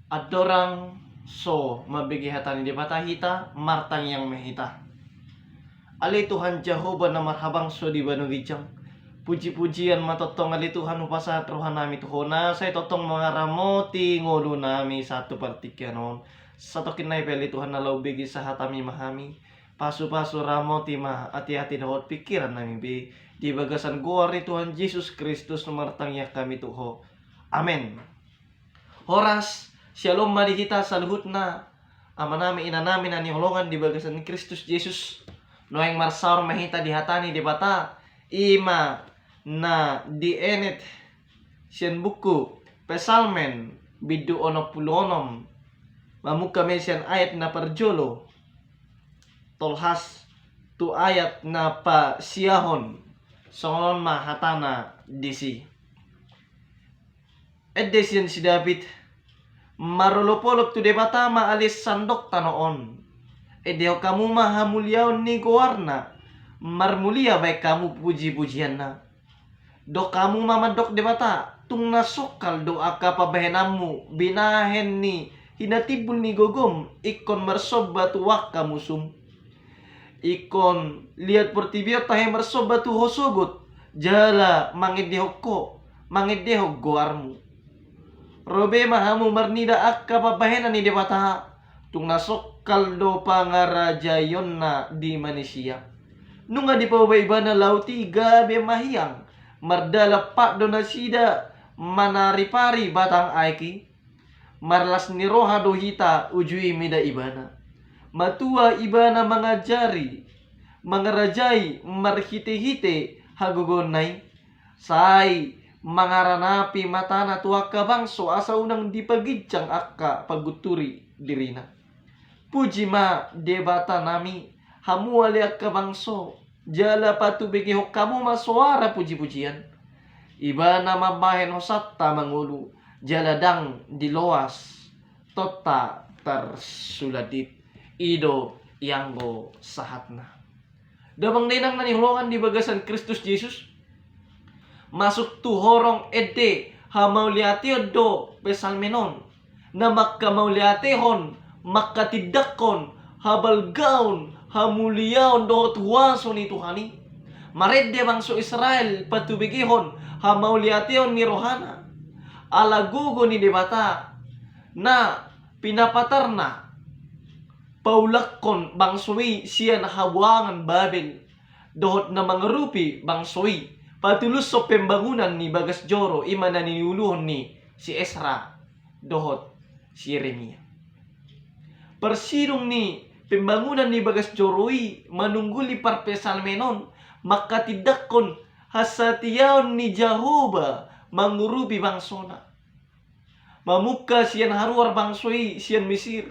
Adorang so mabigi hatani di bata hita martang yang mehita. Ali Tuhan Jehovah na marhabang so di banu gijang. Puji-pujian matotong ali Tuhan upasa rohan nami tuhona saya totong mga ramoti ngolu nami satu partikianon. Satu kinay peli Tuhan na laubigi sa hatami mahami. Pasu-pasu ramoti ma hati-hati dahot pikiran nami bi. Di bagasan guari Tuhan Yesus Kristus martang ya kami tuho. Amen. Horas shalom mari kita saluhut na ama nami ina namin ani holongan di bagasan ni Kristus Yesus noeng marsaur mahita di hatani di bata ima na di enet sian buku pesalmen bidu ono pulonom mamuka mesian ayat na parjolo tolhas tu ayat na pa siahon songon ma hatana disi edesian si David marolopolop tu debata ma alis sandok tanoon. Edeo kamu maha muliaon ni goarna. Marmulia baik kamu puji-pujian na. Do kamu mamadok debata. Tung nasokal doa kapabahenamu. Binahen ni hinatibul ni gogom. Ikon marsoba tu waka musum. Ikon lihat pertibio tahe marsoba tu hosogot. Jala mangidehok ko. Mangidehok goarmu. Robe mahamu marnida akka pabahenan ni dewata tung nasok kaldo pangarajayon na di Malaysia. Nunga di pabaiba na lauti gabe mahiyang mardala pak donasida manari-pari batang aiki marlas ni roha dohita ujui mida ibana. Matua ibana mangajari mangarajai marhite-hite hagogonay say mangaranapi matana tuaka bangso asa unang dipagidjang akka paguturi dirina. Puji ma debata nami hamu ali akka bangso jala patubigi kamu masuara puji-pujian. Iba na mabahen hosatta mangulu jaladang diloas tota tersuladit ido yanggo sahatna. Dabang denang nani hulongan di bagasan Kristus Yesus masuk tu horong ede hamauliatio do pesalmenon na makamauliatehon makatidakon habalgaon hamuliaon do tuwaso ni Tuhani marede bangso Israel patubigihon hamauliation ni rohana alagugo ni debata na pinapatarna paulakon bangsoi siya na habuangan Babel dohot na mangarupi bangsoi patulus so pembangunan ni Bagas Joro imana niniuluhon ni si Esra dohot si Yeremia. Persidong ni pembangunan ni Bagas Joroi manungguli parpesalmenon makatidakon hasatiaon ni Jehovah mangurubi bangsona. Mamuka siyan haruar bangsoi siyan Mesir.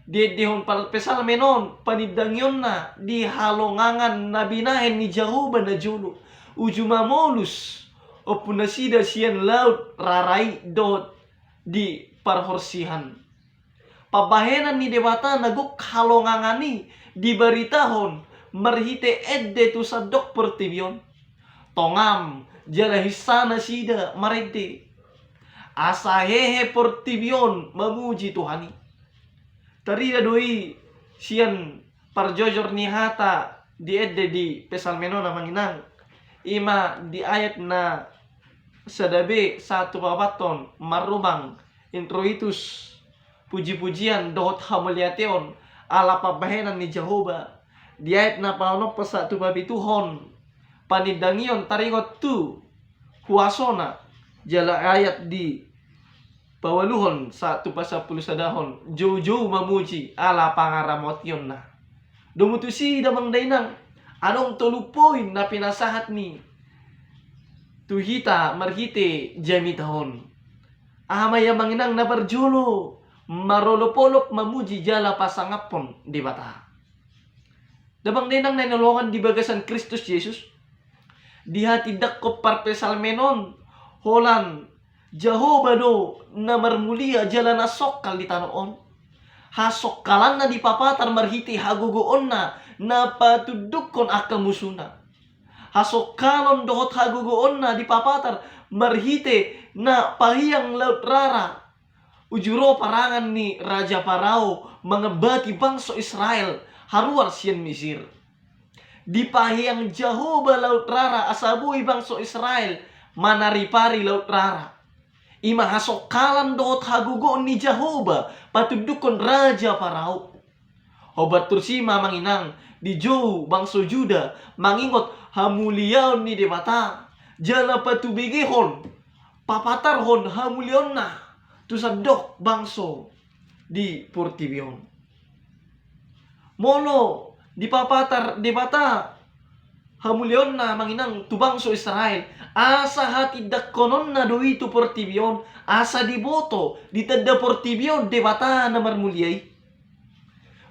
Dedehon parpesalmenon panidangyon na di halongangan na binahen ni Jehovah na julo. Ujumamolus o punasida siyan laut rarai dot di parhorsihan. Pabahenan ni dewata naguk halongangani di baritahon marhite edde tu sadok pertibion. Tongam jala hisana sida marede. Asahehe pertibion mamuji Tuhani. Tarida doi siyan parjojor ni hata di edde di pesalmenon na manginang. Ima di ayat na sadabe satu babaton marumang introitus puji-pujian dohot hamuliateon ala pabahenan ni Jehovah di ayat na paunok pa satu babituhon panidangion taringot tu huasona jala ayat di pawaluhon satu pasapuluh sadahon jauh-jauh mamuji ala pangaramotion na dumutusi damang dainang anong tulupoy na pinasahat ni tuhita marhite jamitahon. Amaya manginang na barjolo marolopolop mamuji jala pasangapon di bata. Dabang denang nanolongan di bagasan Kristus Yesus. Di hati dakko parpesalmenon holan Jehovah do na marmulia jala nasokal di tanoon. Hasokkalan na di papatar marhite hagugoon na patudukon akamusuna. Hasokkalon dohot hagugoon na di papatar marhite na pahiyang laut rara. ujuro parangan ni Raja Parao mengebati bangsa Israel haruar sian Mesir. Di pahiyang Jehovah laut rara asabui bangsa Israel manari-pari laut rara. Ima hasokalan dohot hagugon ni Jehovah patudukon Raja Parao. Hobat tursima manginang di jauh bangsa Juda mangingot hamuliaon ni debata. Jala patubigihon papatarhon hamulion na tusadok bangso di Portibion. Molo di papatar debata hamulion na manginang tu bangso Israel asa hati dakonon na doi tu Portibion asa diboto di tanda Portibion debata na marmuliay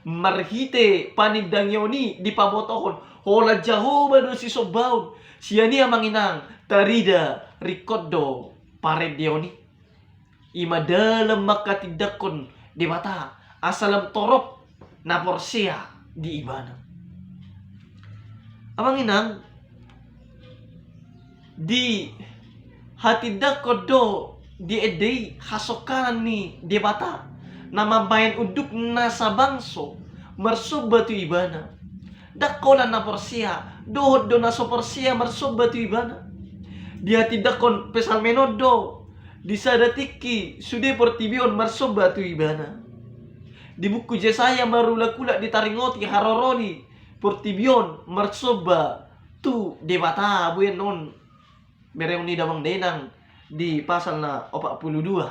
marhite panidangyoni di pabotohon hola Jehovah do si sobaon siya niya manginang tarida rikoddo paredioni ima dalam makatidakon di mata asalam torop na porsia di ibana. Amang inang di hatidakon do di edei hasokanan ni di mata na mabayan uduk na sa bangso marsubba tu ibana dakolan na porsia dohod do na so porsia marsubba tu ibana. Dia tidak kon pesal menodo di sadatiki sude Portibion marsoba tu ibana. Di buku Yesaya marula-kula di taringoti haroroni Portibion marsoba tu debata buyen non mereuni damang denang di pasal na 42.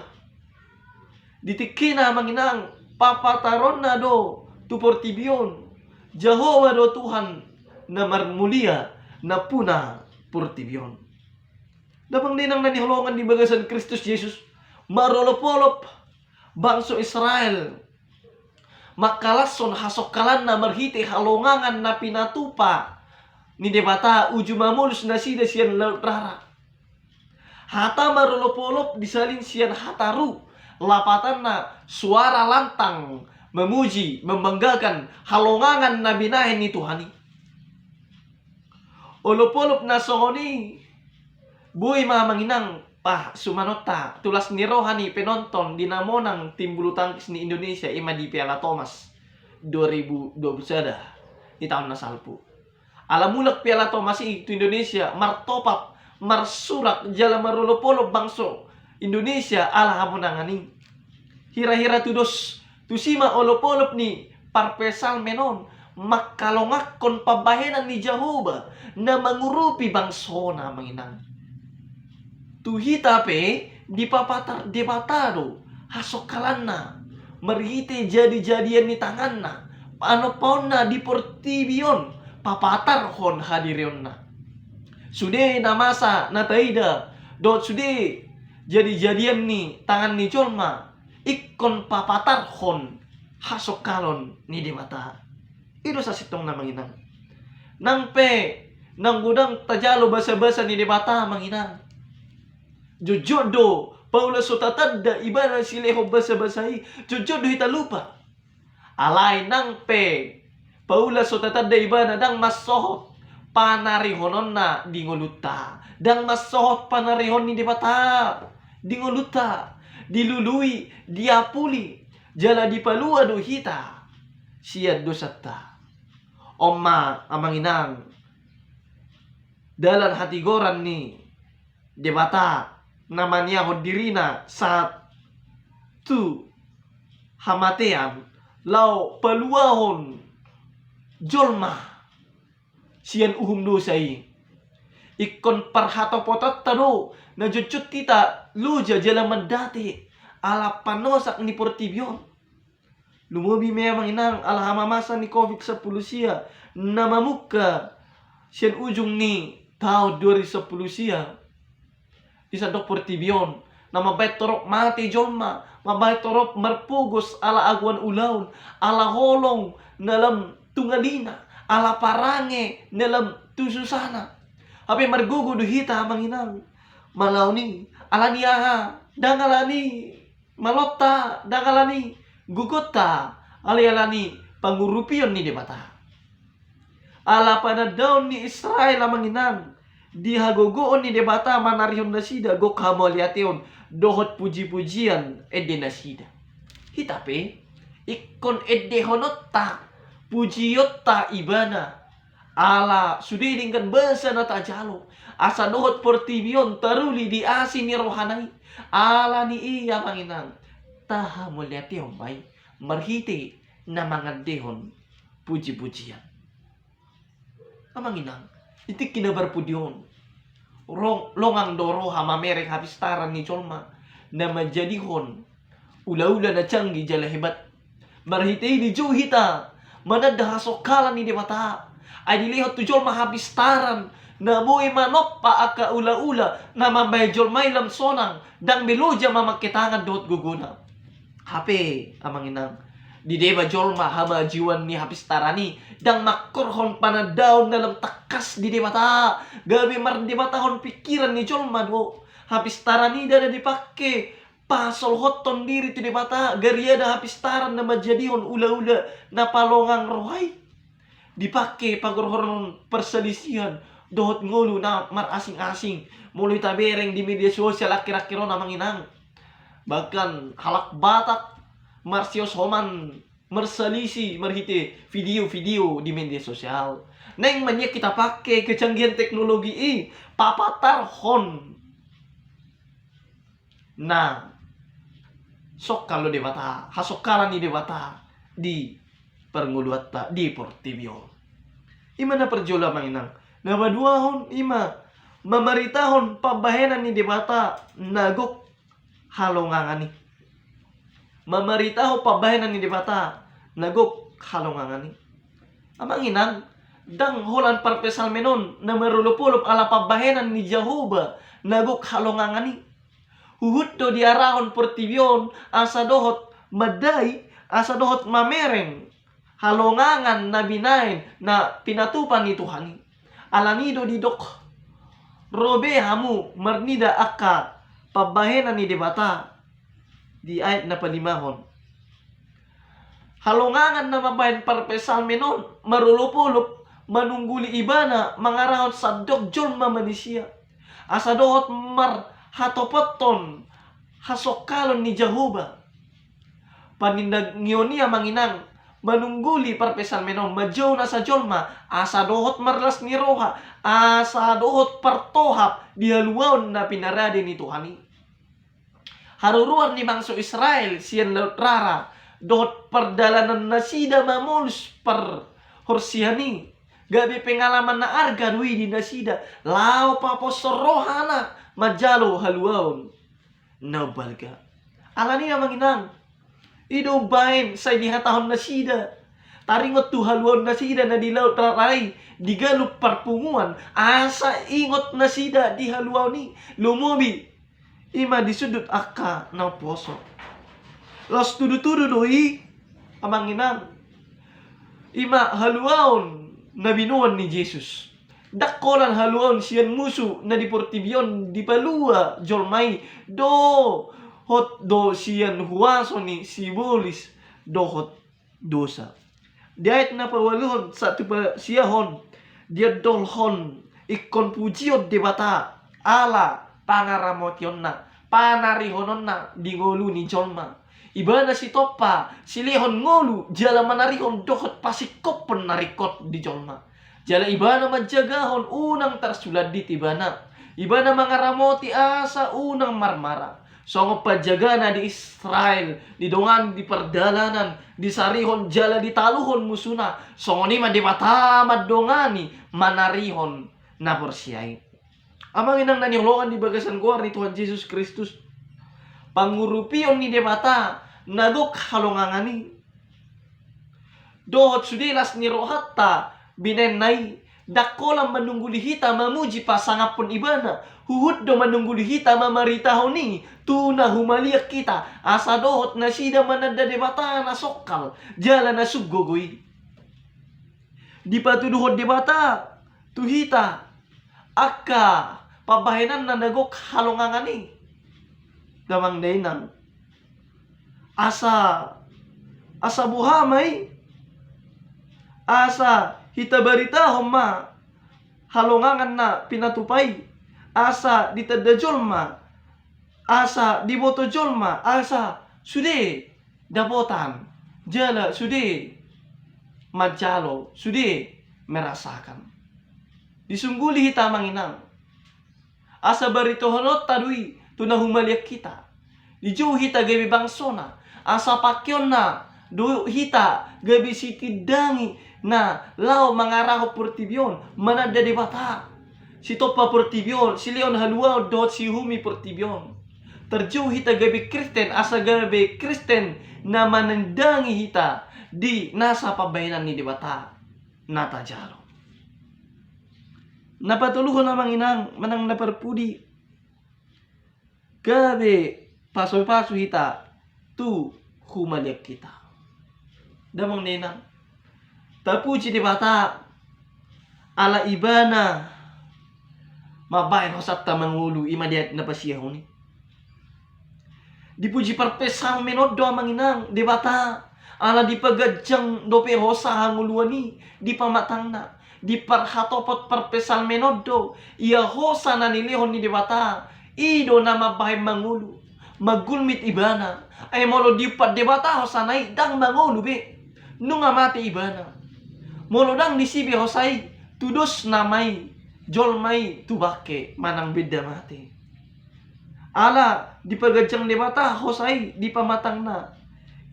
Ditikina manginang papataron na do tu Portibion Jehovah do Tuhan na marmulia na puna Portibion. Dabang dinang naniholongan di bagasan Kristus Yesus marolop-olop bangso Israel makalason hasokalan na marhite halongangan na pinatupa ni debata uju mamulus na sida siyan laut rara hata marolop-olop disalin siyan hataru lapatan na suara lantang memuji membanggakan halongangan na binahin ni Tuhani olop-olop na sohoni buhay mga manginang sumanota tulas ni rohani penonton dinamonang tim bulu tangkis ni Indonesia ima di Piala Thomas 2020 di tahun nasalpu. Alamulak Piala Thomas itu Indonesia martopap marsurak jala marulopolo bangso Indonesia ala hamunangani. Hira-hira tudos tusima olopolop ni parpesal menon makalongakon pabahenan ni Jehovah na mangurupi bangsona manginang. Tuhita pe di papatar debatado hasokalan na marhite jadi-jadian ni tangan na paano paon na di Portibion papatar hon hadirion na sude namasa na taida dot sude jadi-jadian ni tangan ni Jolma ikon papatar hon hasokalon ni debata ito sa sitong na manginang nang pe nang gudang tajalo basa-basa ni debata manginang jojodo Paula sotatanda ibana sileho basa-basahi jojodo hitalupa alay nang pe Paula sotatanda ibana dang masohot panarihonon na dingoluta dang masohot panarihon ni debata dingoluta dilului diapuli jala dipalua do hita siad dosata omma amanginang dalam hati goran ni debata namanya hodirina saat tu hamatean lau paluahon Jolma sian uhum dosai ikon parhato potat tado na jujut tita luja jala mandate ala panosak ni Portibion lumubi memang inang ala hamamasa ni COVID-10 sia namamuka sian ujung ni tahun 2010 sia isa dok Portibion na mabay torok mati Jolma mabay torok marpugos ala agwan ulawn ala holong nalam tungalina ala parange nalam tususana ape margugudu hita manginang malauni alani aha dangalani malota dangalani gugota alani pangurupion ni debata ala pada daun ni Israel manginang Dihagogoon ni debata manarihon nasida go kamaliation dohot puji-pujian ede nasida. Hitape ikon ede honotta pujiyotta ibana ala sudidingkan basa na tajalo asa dohot portibion taruli di asin ni rohanai ala ni iya manginang taha muliation bay marhite na mga dehon puji-pujian. Amanginang itik kinabar pudion longang doro hamamerek hapistaran ni Cholma na majadihon ula-ula na canggih jala hebat marhitei di juhita manadahasokalan ni debata ay dilihot tu Cholma hapistaran na buhay manok pa aka ula-ula na mambay Cholma ilam sonang dang beluja mamakitangan doot guguna hape amanginang di deba Cholma hama jiwan ni hapistarani dang makorhon panadaw na lang takas di debata gabi mar debatahon pikiran ni Cholma do hapistarani dada dipake pasol hoton diri ti debata gariada hapistaran na majadihon ula-ula na palongang rohay dipake pagorhoron perselisihan dohot ngulu na mar asing-asing muloy tabereng di media sosial akhir-akhiron na manginang bahkan halak batak Marsios Homan merselisi merhite video-video di media sosial. Neng manya kita pakai kecanggihan teknologi papatar hon. Nah, sok kalau debata, hasokalan ni debata di pernguluatta di Portibio. Ima na perjola manginang. Nama dua hon ima mamaritahon pabahenan ni debata nagok halongangani. Mamaritaho pabahenan ni debata nagok halongangani. Amanginang dang holan parpesal menon na marulupulup ala pabahenan ni Jehovah nagok halongangani. Huhut do diarahon portibion asa dohot maday asa dohot mamereng halongangan na binain na pinatupan ni Tuhani. Alanido di dok robe hamu marnida akka pabahenan ni debata di ayat na palimahon. Halongangan na mabayan parpesal menon marulupulup manungguli ibana mangarahon sa dogjol mamanisia asa dohot mar hatopoton hasokalon ni Jehovah panindag ngionia manginang manungguli parpesal menon majaw na sa jolma asa dohot marlas ni roha asa dohot partohap dihaluaon na pinarade ni Tuhani. Haruruan ni bangsa Israel siyan laut rara dohot perdalanan nasida mamulus per horsihani gabi pengalaman na arga dui di nasida lao paposorohana majalo haluaon nabalga alani na manginang ido bain say dihatahon nasida taringot tu haluaon nasida na di laut raray digalup parpunguan asa ingot nasida di haluaon ni lumobi ima di sudut akka na poso. Los tudu-tudu doi amanginang. Ima haluaon na binuan ni Jesus. Dakolan haluaon siyan musu na di portibion di palua jolmai do hot do siyan huwaso ni sibolis do hot dosa. Diait na pawaluhon sa tupa siyahon dia dolhon ikon pujiot debata ala pangaramotion na panarihonon na di ngolu ni Jolma ibana si topa silihon ngolu jala manarihon dohot pasikop penarikot di Jolma jala ibana majagahon unang tersulat di tibana ibana mangaramoti asa unang marmara songo pajagana di Israel di dongan di perdalanan di sarihon jala di taluhon musuna songo ni mademata madongani manarihon na porsiay. Amang inang nanihulungan di bagasan kuar ni Tuhan Yesus Kristus. Pangurupion ni debata nagok halongangani. Dohot sudilas ni rohatta binenay dakolam manunggulihita mamuji pasangapon ibana. Huhud do manunggulihita mamaritaho ni tuna humaliak kita asa dohot na sida manada debata na sokal jala na suggogoy. Di patuduhot debata tuhita akka pabahenan na nagok halongangani damang dainan asa buhamay asa hitabarita homa halongangan na pinatupay, asa ditada jolma, asa diboto jolma, asa sude dapotan, jala sude majalo, sude merasakan. Disungguli hita manginang, asa barito honot tadui tunahumaliak kita, dijo hita gabi bangsona, asa pakyon na do hita gabi sitidangi na lao mangaraho portibyon manada de bata, si topa portibyon, si leon halua dot si humi portibyon, terjauh hita gabi Kristen, asa gabi Kristen na manandangi hita di nasa pabayanan ni debata nata jalo. Napatuluhan namang inang manang naparpudi gabi paso-paso hita tu humaliak kita. Damang nenang tapuji debata ala ibana mabayan hosat tamangulu imadiat na pasiyahuni. Dipuji parpesang menodo amang inang debata ala dipagajang dope hosa hanguluani di pamatang na di parhatopot parpesal menodo ia hosa na nilihon ni debata ido na mabahay mangulu magulmit ibana ay molo dipat debata hosa nai dang mangulu be nung amati ibana molo dang disibi hosai tudos namai jolmai tubake manang beda mati ala dipagajang debata hosai di pamatang na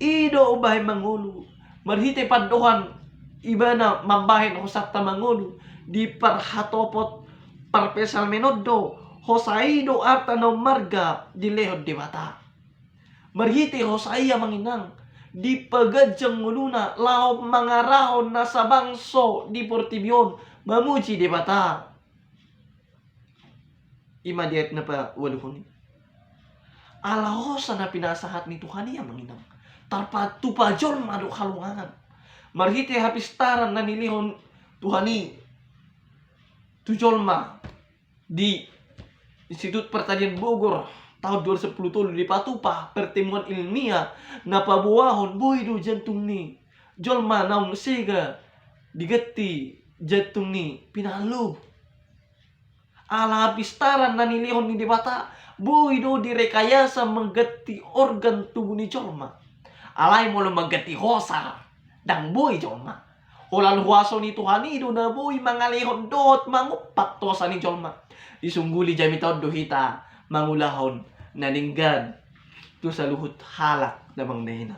ido ubahay mangulu marhite padohan ibana mambahin hosat tamangulu di parhatopot parpesal menodo hosaido arta no marga di lehod debata marhite hosaya manginang di pagajang nguluna lao mangarahon na sa bangso di portibyon mamuji debata imadiat na pa waluhuni ala hosa na pinasahat ni Tuhan iya manginang tarpa tupajol maduk halungangan marhite hapistaran na nilihon Tuhani tujolma di Institut Pertanian Bogor tahun 2010 di patupa pertemuan ilmiah na pabuahon boy do jantung ni jolma naung sega digeti jantung ni pinalu ala hapistaran na nilihon ni debata boy do direkayasa menggeti organ tubuh ni jolma alay mo mageti hosa dang boy jolma Olan huwaso ni Tuhan ido na boy mangalihon dot mangupat to sa ni jolma. Isungguli jami taon do hita mangulahon naninggad to sa luhut halak na mangdahina.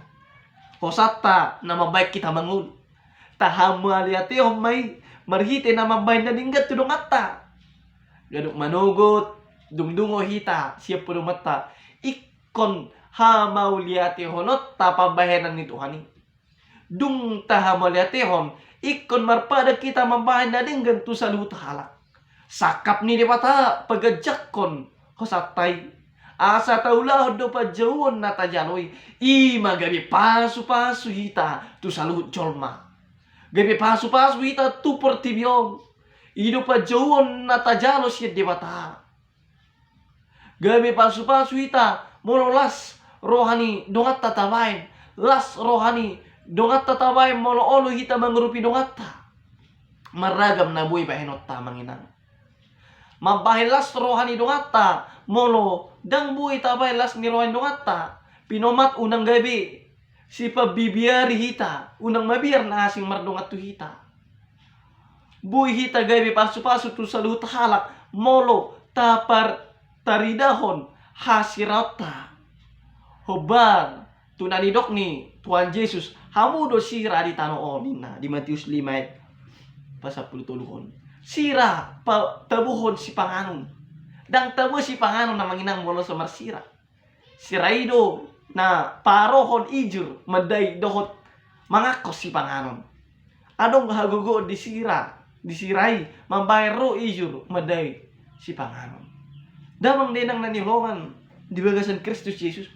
Hosata na mabaik kita mangul. Tahamali ati may marhite na mabay naninggad to dong atta. Gadok manugot dungdungo hita siya po mata. Ikon hamauliati honot tapabahenan ni Tuhani. Dung tahamaliatihon ikon marpada kita mambahan na dinggan tu sa luhut halak. Sakap ni dipata pagajakon hosatay. Asa taulahod do pa jawon na tajaloy. Magabi pasu-pasu hita tu sa luhut jolma. Gabi pasu-pasu hita tu portibyon. Ido pa jawon na tajalo siya dipata. Gabi pasu-pasu hita mololas rohani dongat tatabain. Las rohani dongat tatabay molo olo hita mangrupi dongat ta. Maragam na buhay pahinot ta manginang. Mabahilas rohani dongat ta molo dang buhay tabay las ni rohani dongat ta. Pinomat unang gabi si pabibiyari hita unang mabiyar na asing mardongat tu hita. Buhay hita gabi pasu-pasu tu sa luhut halak molo tapar taridahon hasirata. Hobar tunanidok ni Tuhan Yesus hamudo sira di tanoon na di Matius 5 pasal 10 sira pa tabuhon si panganon dang tabu si panganon na manginang molo sa marsira siraido na parohon ijur maday dohot mangakos si panganon adong hagugo disirai mambayro ijur maday si panganon damang dinang nanilongan di bagasan Kristus Yesus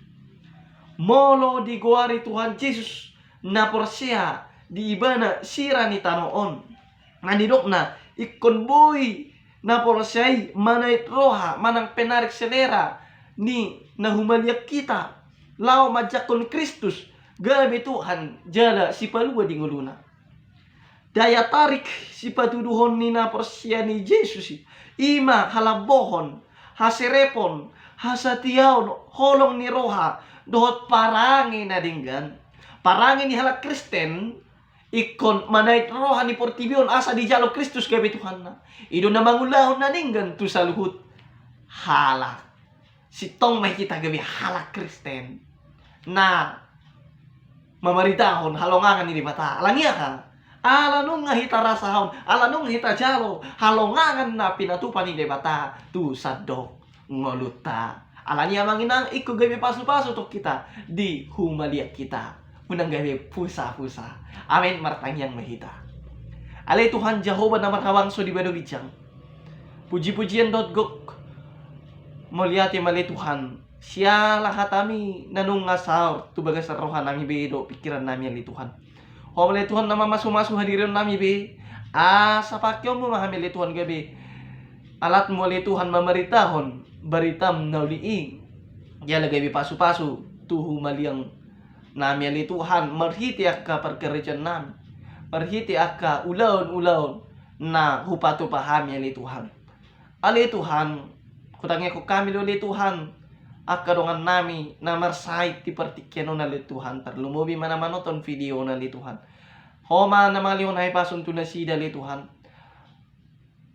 molo di guari Tuhan Yesus na porsia di ibana sira ni tanoon nganidok na ikon boy na porsiay manait roha manang penarik selera ni nahumaliak kita lao majakon Kristus gabi Tuhan jala si palua di nguluna daya tarik si patuduhon ni na porsiya ni Jesus. Ima halabohon, hasirepon, hasatiaon, holong ni roha, dohot parangin na dinggan. Parangin ni halak Kristen, ikon manait roha ni portibion asa di jalo Kristus gabi Tuhan na. Ido na mangulahon na dinggan tu sa luhut halak. Si tong may kita gabi halak Kristen na mamaritahon halongangan ni mata. Alangya ka. Alanong nga hita rasahon, alanong hita jalo, halongangan na pinatupan ni debata, tu sadok ngoluta. Alanya manginang iku gabi pasu-pasu to kita, di humaliak kita, unang gabi pusa-pusa. Amin martang yang mahita. Alay Tuhan Jehovah na marhawang so di badugitsang. Puji-pujian gok, mulyati malay Tuhan. Siya lahat kami nanung ngasaw, tubaga sa rohan nami bedo, pikiran nami ali Tuhan. Homle Tuhan nama masu-masu hadirin nami be. Sa pakyo mo mahamili Tuhan gabi. Alat mo li Tuhan mamaritahon. Baritam nauliing. Yala gabi pasu-pasu. Tuhu maliang nami ali Tuhan. Marhiti akka perkerjaan nami. Marhiti akka ulaon-ulaon. Na hupato pahami ali Tuhan. Ali Tuhan. Kutangnya ko kami li Tuhan. Akadongan nami na marsahit ti partikyano na li Tuhan. Tarlumubi man naman oton video na li Tuhan. Homa na mga lihon ay pasun tu na sida li Tuhan.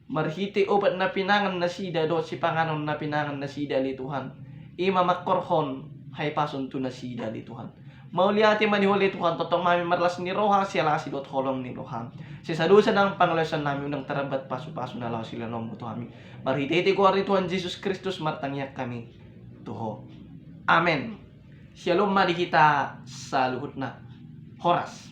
Marhiti obat na pinangan na sida do si panganon na pinangan na sida li Tuhan. Ima makorhon ay pasun tu na sida li Tuhan. Mauliati manihuli Tuhan. Totong mami marlas ni Roha siya sidot holong ni Roha. Si sadusan ng pangalasan namin unang tarabat pasu-pasu na lang sila ng buto kami. Marhiti ko ari Tuhan Jesus Kristus martangyak kami. Tuho. Amen. Shalom mari kita sa luhut na horas.